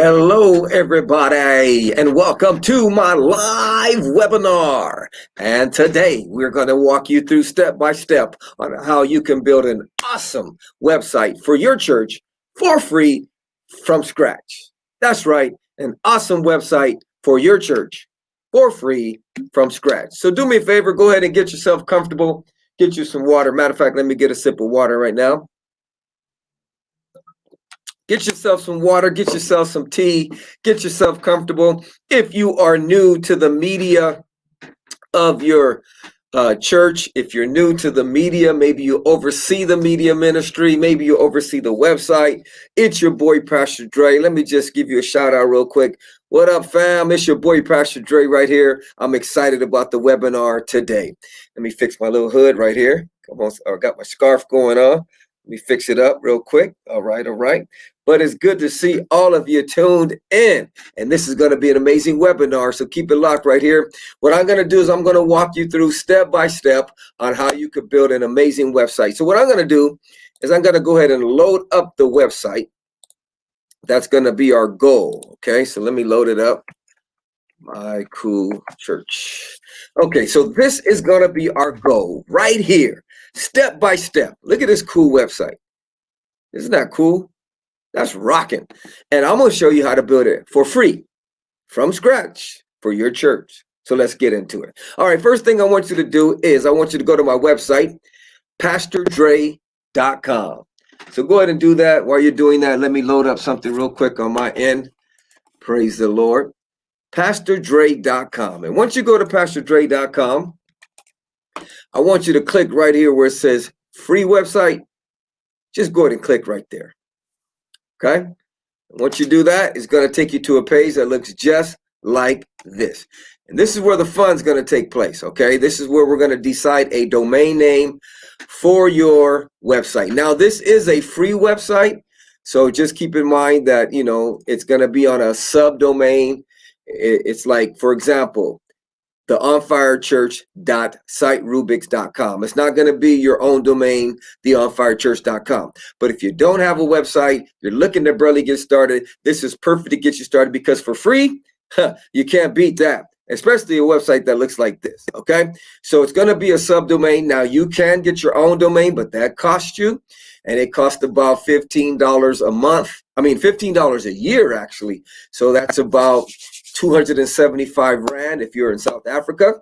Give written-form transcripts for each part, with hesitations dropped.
Hello, everybody, and welcome to my live webinar. And today we're going to walk you through step by step on how you can build an awesome website for your church for free from scratch. That's right, an awesome website for your church for free from scratch. So do me a favor, go ahead and get yourself comfortable, get you some water. Matter of fact, let me get a sip of water right now. Get yourself some water, get yourself some tea, get yourself comfortable. If you are new to the media of your church, if you're new to the media, maybe you oversee the media ministry, maybe you oversee the website, it's your boy, Pastor Dre. Let me just give you a shout out real quick. What up, fam? It's your boy, Pastor Dre right here. I'm excited about the webinar today. Let me fix my little hood right here. Come on, I got my scarf going on. Let me fix it up real quick. All right. But it's good to see all of you tuned in. And this is going to be an amazing webinar, so keep it locked right here. What I'm going to do is I'm going to walk you through step by step on how you could build an amazing website. So what I'm going to do is I'm going to go ahead and load up the website. That's going to be our goal. Okay, so let me load it up. My cool church. Okay, so this is going to be our goal right here, step by step. Look at this cool website. Isn't that cool? That's rocking. And I'm going to show you how to build it for free from scratch for your church. So let's get into it. All right, first thing I want you to do is I want you to go to my website, pastordre.com. So go ahead and do that. While you're doing that, let me load up something real quick on my end. Praise the Lord. pastordre.com. And once you go to pastordre.com, I want you to click right here where it says free website. Just go ahead and click right there. Okay. Once you do that, it's going to take you to a page that looks just like this. And this is where the fun's going to take place. Okay. This is where we're going to decide a domain name for your website. Now, this is a free website. So just keep in mind that, you know, it's going to be on a subdomain. It's like, for example, the onfirechurch.siterubics.com. It's not going to be your own domain, the onfirechurch.com. But if you don't have a website, you're looking to barely get started, this is perfect to get you started, because for free, you can't beat that, especially a website that looks like this. Okay, so it's going to be a subdomain. Now you can get your own domain, but that costs you, and it costs about $15 a month. I mean, $15 a year, actually. So that's about 275 Rand if you're in South Africa.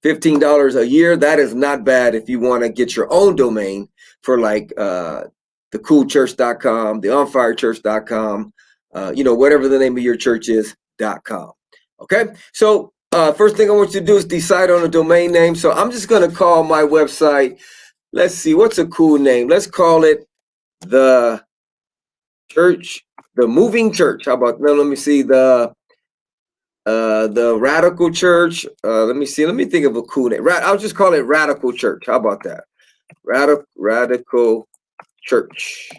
$15 a year. That is not bad if you want to get your own domain for like thecoolchurch.com, the onfirechurch.com, you know, whatever the name of your church is, .com. Okay, so first thing I want you to do is decide on a domain name. So I'm just going to call my website, let's see, what's a cool name? Let's call it the church, the moving church. How about, no, let me see, the Radical Church. Let me think of a cool name. I'll just call it Radical Church. How about that? Radical Church.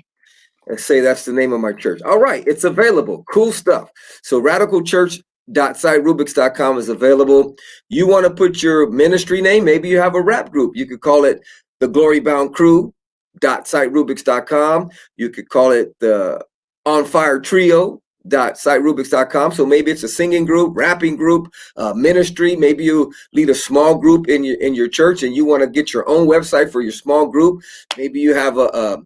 Let's say that's the name of my church. All right, it's available. Cool stuff. So radicalchurch.siterubics.com is available. You want to put your ministry name? Maybe you have a rap group. You could call it the Glorybound Crew.siterubics.com. You could call it the On Fire Trio. .siterubics.com. So maybe it's a singing group, rapping group, ministry. Maybe you lead a small group in your church and you want to get your own website for your small group. Maybe you have a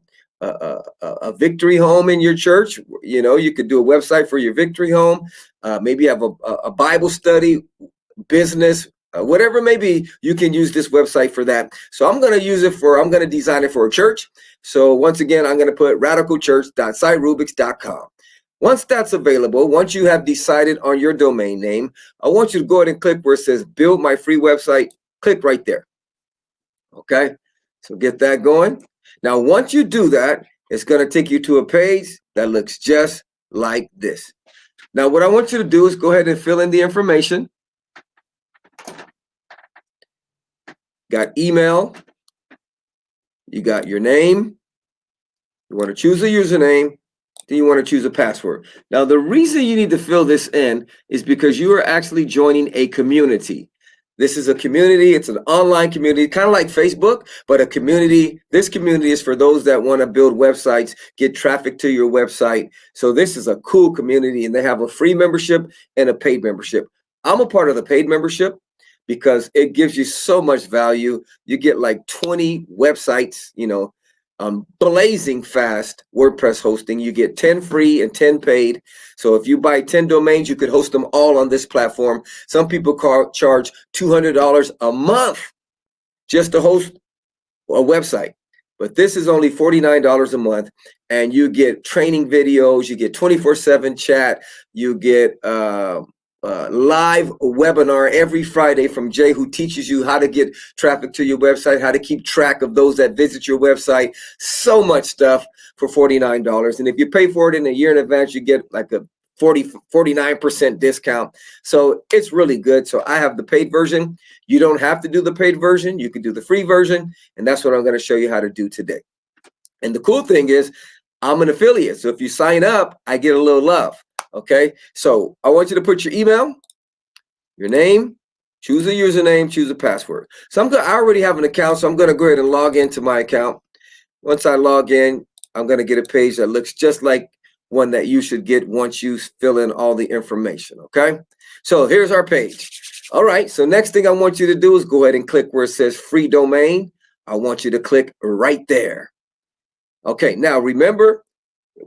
victory home in your church. You know, you could do a website for your victory home. Maybe you have a Bible study, business, whatever it may be, you can use this website for that. So I'm going to design it for a church. So once again, I'm going to put radicalchurch.siterubics.com. Once that's available, once you have decided on your domain name, I want you to go ahead and click where it says build my free website. Click right there. Okay, so get that going. Now, once you do that, it's going to take you to a page that looks just like this. Now, what I want you to do is go ahead and fill in the information. Got email. You got your name. You want to choose a username. Then you want to choose a password. Now, the reason you need to fill this in is because you are actually joining a community. This is a community. It's an online community, kind of like Facebook, but a community. This community is for those that want to build websites, get traffic to your website. So this is a cool community, and they have a free membership and a paid membership. I'm a part of the paid membership because it gives you so much value. You get like 20 websites, blazing fast WordPress hosting. You get 10 free and 10 paid. So if you buy 10 domains, you could host them all on this platform. Some people charge $200 a month just to host a website. But this is only $49 a month, and you get training videos, you get 24/7 chat, you get live webinar every Friday from Jay, who teaches you how to get traffic to your website, how to keep track of those that visit your website. So much stuff for $49. And if you pay for it in a year in advance, you get like a 49% discount. So it's really good. So I have the paid version. You don't have to do the paid version. You can do the free version. And that's what I'm going to show you how to do today. And the cool thing is I'm an affiliate. So if you sign up, I get a little love. Okay. So I want you to put your email, your name, choose a username, choose a password. So I already have an account. So I'm going to go ahead and log into my account. Once I log in, I'm going to get a page that looks just like one that you should get once you fill in all the information. Okay. So here's our page. All right. So next thing I want you to do is go ahead and click where it says free domain. I want you to click right there. Okay. Now remember,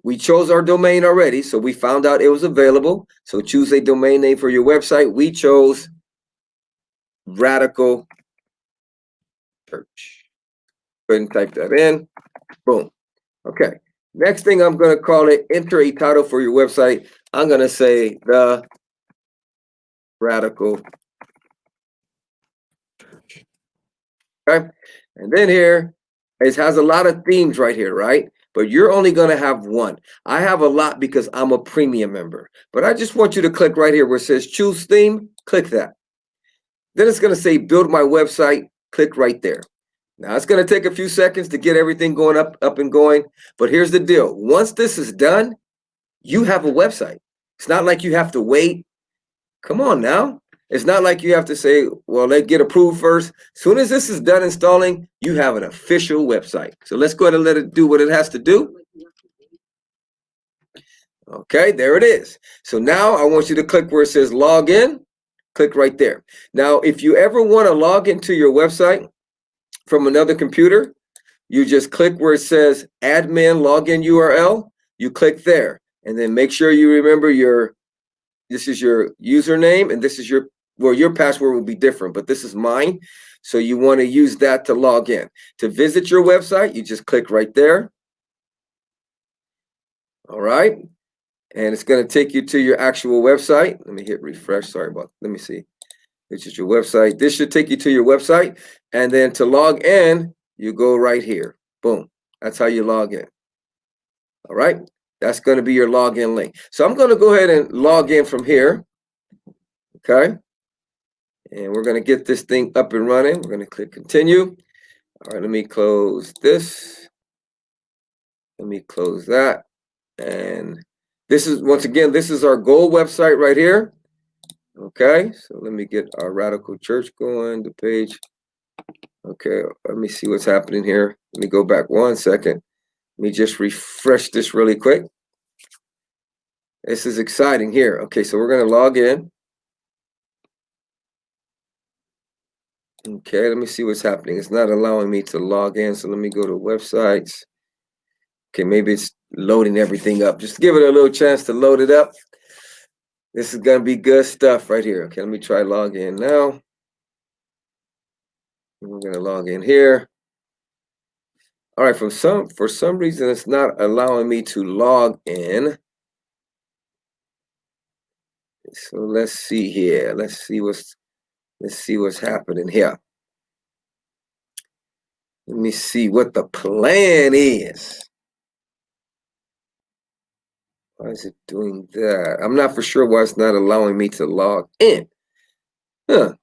we chose our domain already. So we found out it was available. So choose a domain name for your website. We chose Radical Church. Go ahead and type that in. Boom. Okay. Next thing, I'm going to call it, enter a title for your website. I'm going to say the Radical Church. Okay. And then here, it has a lot of themes right here, right? But you're only going to have one. I have a lot because I'm a premium member. But I just want you to click right here where it says choose theme. Click that. Then it's going to say build my website. Click right there. Now it's going to take a few seconds to get everything going up and going. But here's the deal. Once this is done, you have a website. It's not like you have to wait. Come on now. It's not like you have to say, well, let's get approved first. As soon as this is done installing, you have an official website. So let's go ahead and let it do what it has to do. Okay, there it is. So now I want you to click where it says log in. Click right there. Now, if you ever want to log into your website from another computer, you just click where it says admin login URL. You click there, and then make sure you remember this is your username, and this is your password will be different, but this is mine. So you want to use that to log in. To visit your website, you just click right there. All right. And it's going to take you to your actual website. Let me hit refresh. Sorry about, let me see. This is your website. This should take you to your website. And then to log in, you go right here. Boom. That's how you log in. All right. That's going to be your login link. So I'm going to go ahead and log in from here. Okay. And we're going to get this thing up and running. We're going to click continue. All right. Let me close this. Let me close that. And this is, once again, this is our goal website right here. Okay. So let me get our Radical Church going, the page. Okay. Let me see what's happening here. Let me go back 1 second. Let me just refresh this really quick. This is exciting here. Okay, so we're going to log in. Okay, let me see what's happening. It's not allowing me to log in, so let me go to websites. Okay, maybe it's loading everything up. Just give it a little chance to load it up. This is going to be good stuff right here. Okay, let me try log in now. We're going to log in here. All right, for some reason, it's not allowing me to log in. So let's see here. Let's see what's happening here. Let me see what the plan is. Why is it doing that? I'm not for sure why it's not allowing me to log in. Huh.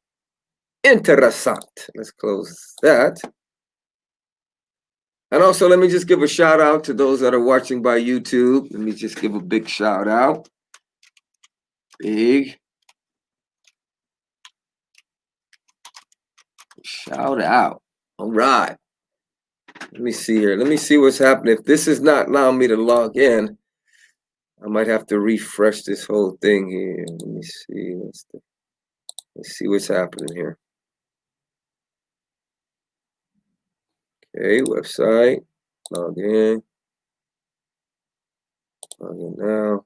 Interessant. Let's close that. And also, let me just give a shout out to those that are watching by YouTube. Let me just give a big shout out. Big Shout out. All right. Let me see here. Let me see what's happening. If this is not allowing me to log in, I might have to refresh this whole thing here. Let me see. Let's see what's happening here. Okay, website. Log in. Log in now.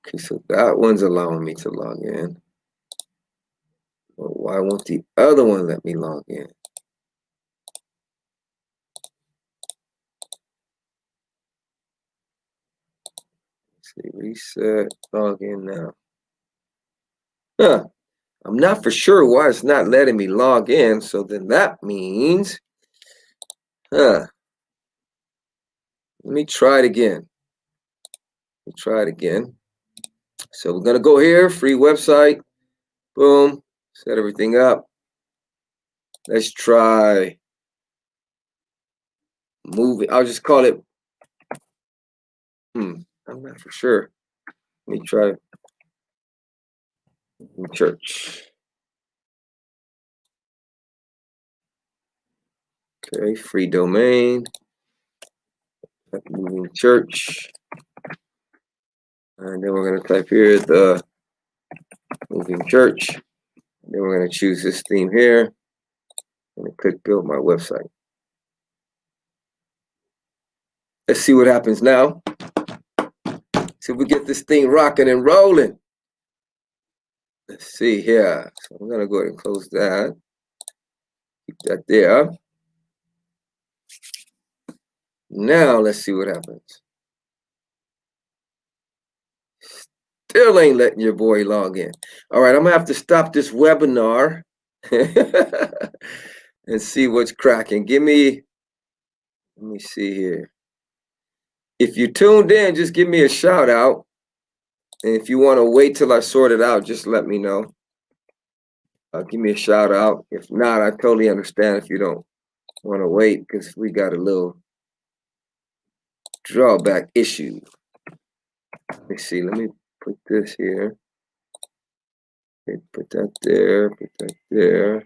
Okay, so that one's allowing me to log in. Well, why won't the other one let me log in? Let's see, reset, log in now. Huh. I'm not for sure why it's not letting me log in. So then that means, let me try it again. So we're going to go here, free website. Boom. Set everything up. Let's try moving. I'll just call it. I'm not for sure. Let me try church. Okay, free domain. Moving church. And then we're going to type here the moving church. And then we're going to choose this theme here. And click build my website. Let's see what happens now. See if we get this thing rocking and rolling. Let's see here. So I'm going to go ahead and close that. Keep that there. Now let's see what happens. Still ain't letting your boy log in. All right, I'm going to have to stop this webinar and see what's cracking. Let me see here. If you tuned in, just give me a shout out. And if you want to wait till I sort it out, just let me know. Give me a shout out. If not, I totally understand if you don't want to wait because we got a little drawback issue. Let me see. Let me put this here. Okay, put that there. Put that there.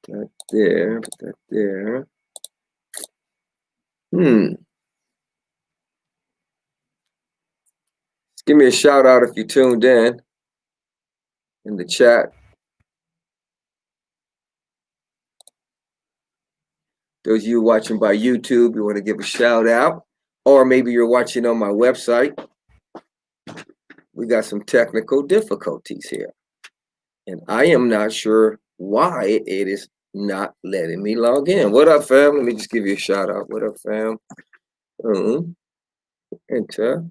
Put that there. Put that there. Just give me a shout out if you tuned in the chat. Those of you watching by YouTube, you want to give a shout out, or maybe you're watching on my website. We got some technical difficulties here, and I am not sure why it is not letting me log in. What up, fam? Let me just give you a shout out. What up, fam? Enter.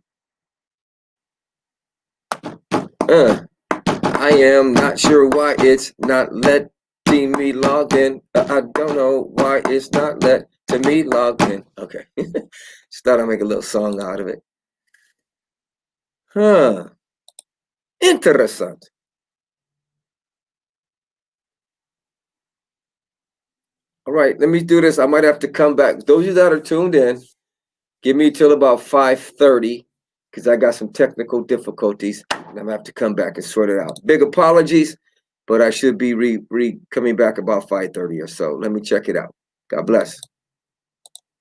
I am not sure why it's not letting me log in. I don't know why it's not letting me log in. Okay. Just thought I'd make a little song out of it. Interessant. All right, let me do this. I might have to come back. Those of you that are tuned in, give me till about 5:30 because I got some technical difficulties. And I'm going to have to come back and sort it out. Big apologies, but I should be coming back about 5:30 or so. Let me check it out. God bless.